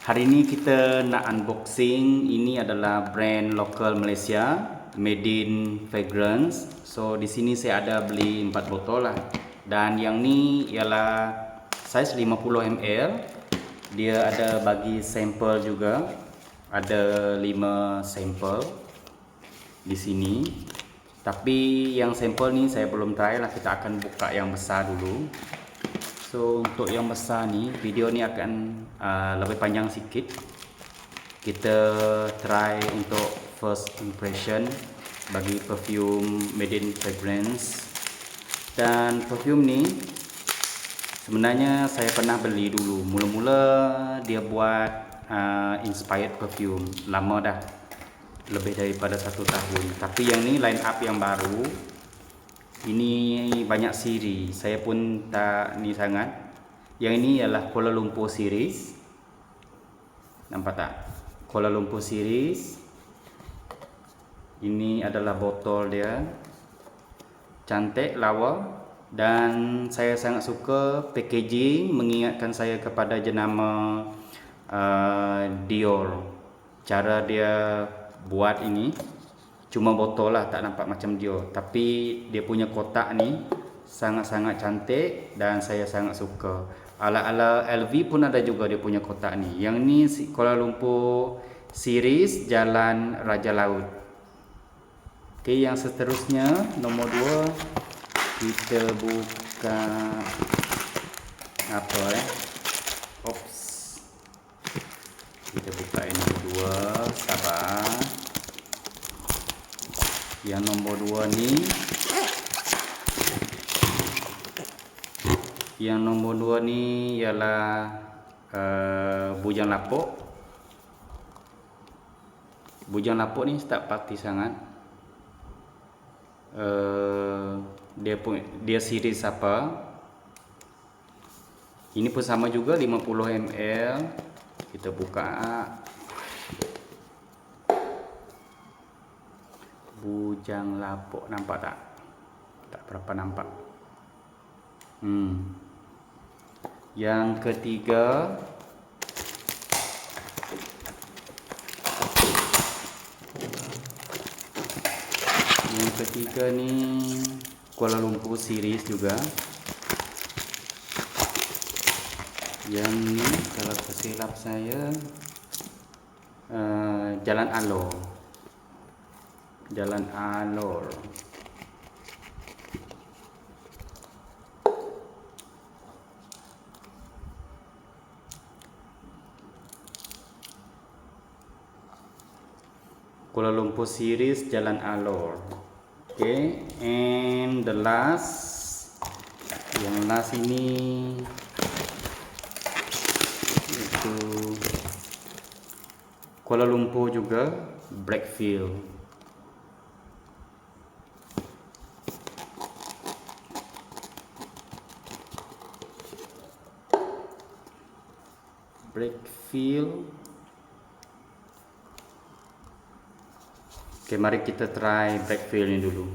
Hari ini kita nak unboxing. Ini adalah brand lokal Malaysia, made in fragrance. So di sini saya ada beli 4 botol lah. Dan yang ni ialah saiz 50 ml. Dia ada bagi sampel juga. Ada 5 sampel di sini. Tapi yang sampel ni saya belum try lah. Kita akan buka yang besar dulu. So untuk yang besar ni, video ni akan lebih panjang sikit. Kita try untuk first impression bagi perfume made in fragrance. Dan perfume ni sebenarnya saya pernah beli dulu. Mula-mula dia buat inspired perfume, lama dah, lebih daripada 1 tahun. Tapi yang ni line up yang baru. Ini banyak siri, saya pun tak ni sangat. Yang ini ialah Kuala Lumpur series. Nampak tak? Kuala Lumpur series. Ini adalah botol dia. Cantik, lawa. Dan saya sangat suka packaging, mengingatkan saya kepada jenama Dior. Cara dia buat ini, cuma botol lah, tak nampak macam Dior. Tapi dia punya kotak ni sangat-sangat cantik dan saya sangat suka. Ala-ala LV pun ada juga dia punya kotak ni. Yang ni Kuala Lumpur series Jalan Raja Laut. Okey, yang seterusnya nombor 2 kita buka apa Oops. Kita buka yang nombor 2, sabar. Yang nombor 2 ni, yang nombor 2 ni ialah bujang lapuk. Bujang lapuk ni tak parti sangat. Dia series apa? Ini pun sama juga 50 ml. Kita buka. Bujang lapuk, nampak tak? Tak berapa nampak. Yang ketiga, ni Kuala Lumpur series juga. Yang ni kalau tersilap saya Jalan Alor. Jalan Alor. Kuala Lumpur series Jalan Alor. Okay, and the last, yang last ini itu Kuala Lumpur juga, Blackfield. Blackfield. Oke, mari kita try Blackfield ini dulu.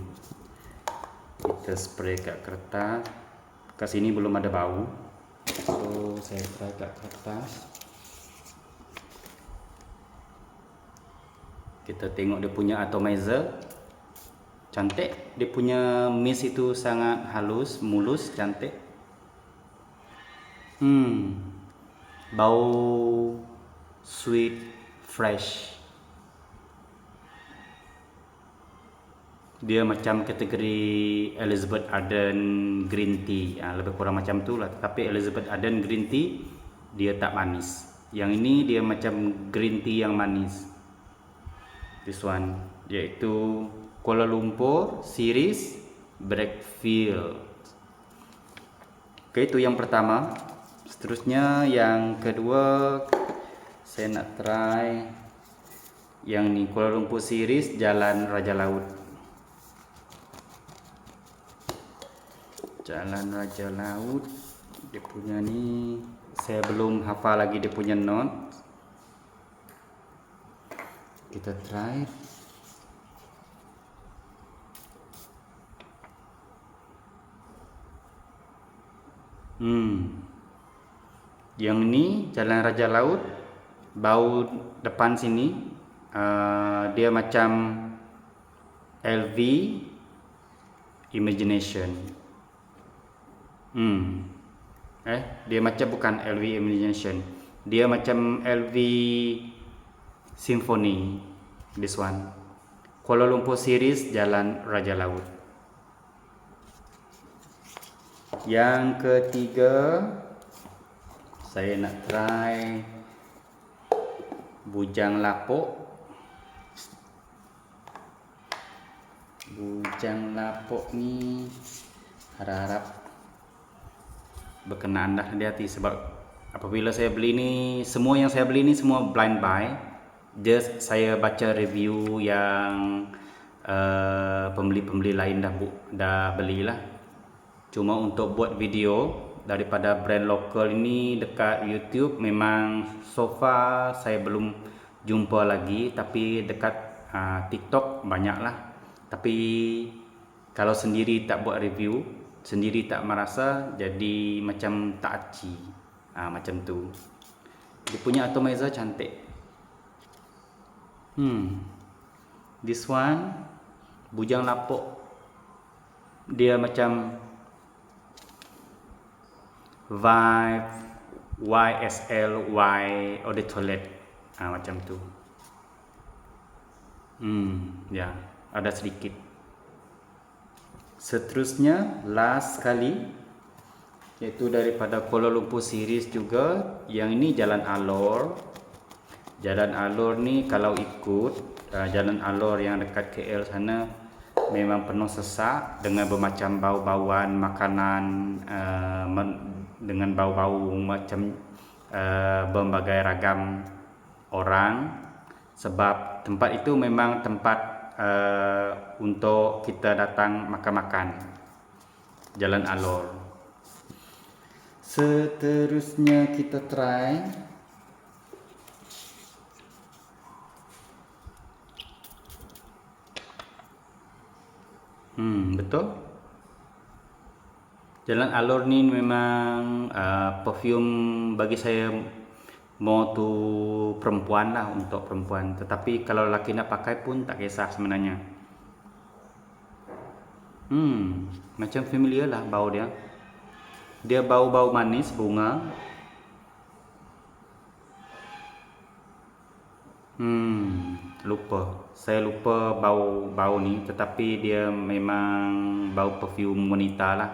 Kita spray kat kertas. Kat sini belum ada bau. So, saya try kat kertas. Kita tengok dia punya atomizer. Cantik. Dia punya mist itu sangat halus, mulus, cantik. Bau sweet, fresh. Dia macam kategori Elizabeth Arden Green Tea, lebih kurang macam tu lah. Tapi Elizabeth Arden Green Tea dia tak manis. Yang ini dia macam green tea yang manis. This one, iaitu Kuala Lumpur series Blackfield. Oke, itu yang pertama. Seterusnya yang kedua, saya nak try yang ni, Kuala Lumpur series Jalan Raja Laut. Jalan Raja Laut, dia punya ni saya belum hafal lagi dia punya note. Kita try. Yang ni Jalan Raja Laut Bau depan sini dia macam LV Imagination. Dia macam bukan LV Imagination. Dia macam LV Symphony. This one. Kuala Lumpur series Jalan Raja Laut. Yang ketiga, saya nak try Bujang Lapuk. Bujang Lapuk ni harap-harap berkenaan dah di hati, sebab apabila saya beli ni, semua yang saya beli ni semua blind buy. Just saya baca review yang pembeli-pembeli lain dah belilah. Cuma untuk buat video daripada brand lokal ini dekat YouTube, memang so far saya belum jumpa lagi. Tapi dekat TikTok banyak lah. Tapi kalau sendiri tak buat review, sendiri tak merasa, jadi macam tak aci. Macam tu. Dia punya atomizer cantik. This one, Bujang Lapuk, dia macam vibe YSL Eau de Toilette, macam tu. Ya, ada sedikit. Seterusnya, last sekali, iaitu daripada Kuala Lumpur series juga. Yang ini Jalan Alor. Jalan Alor ni kalau ikut Jalan Alor yang dekat KL sana, memang penuh sesak dengan bermacam bau-bauan makanan, dengan bau-bau macam berbagai ragam orang. Sebab tempat itu memang tempat untuk kita datang makan-makan. Jalan Alor. Seterusnya kita try betul. Jalan Alor ni memang perfume bagi saya more to perempuan lah, untuk perempuan. Tetapi kalau lelaki nak pakai pun tak kisah sebenarnya. Macam familiar lah bau dia. Dia bau-bau manis bunga. Saya lupa bau ni, tetapi dia memang bau perfume wanita lah.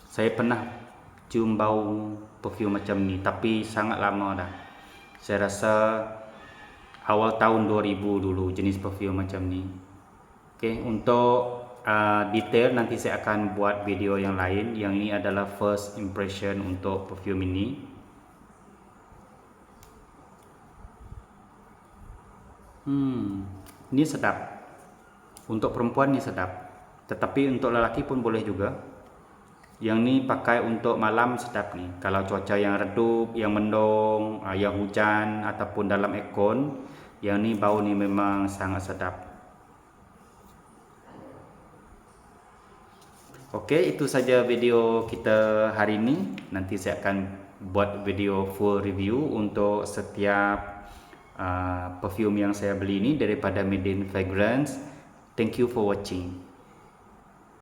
Saya pernah cium bau perfume macam ni, tapi sangat lama dah. Saya rasa awal tahun 2000 dulu jenis perfume macam ni. Okey, untuk detail nanti saya akan buat video yang lain. Yang ini adalah first impression untuk perfume ini. Ini sedap. Untuk perempuan ni sedap. Tetapi untuk lelaki pun boleh juga. Yang ni pakai untuk malam sedap ni. Kalau cuaca yang redup, yang mendung, yang hujan ataupun dalam aircon, yang ni bau ni memang sangat sedap. Okey, itu saja video kita hari ini. Nanti saya akan buat video full review untuk setiap perfume yang saya beli ini daripada Medin Fragrance. Thank you for watching.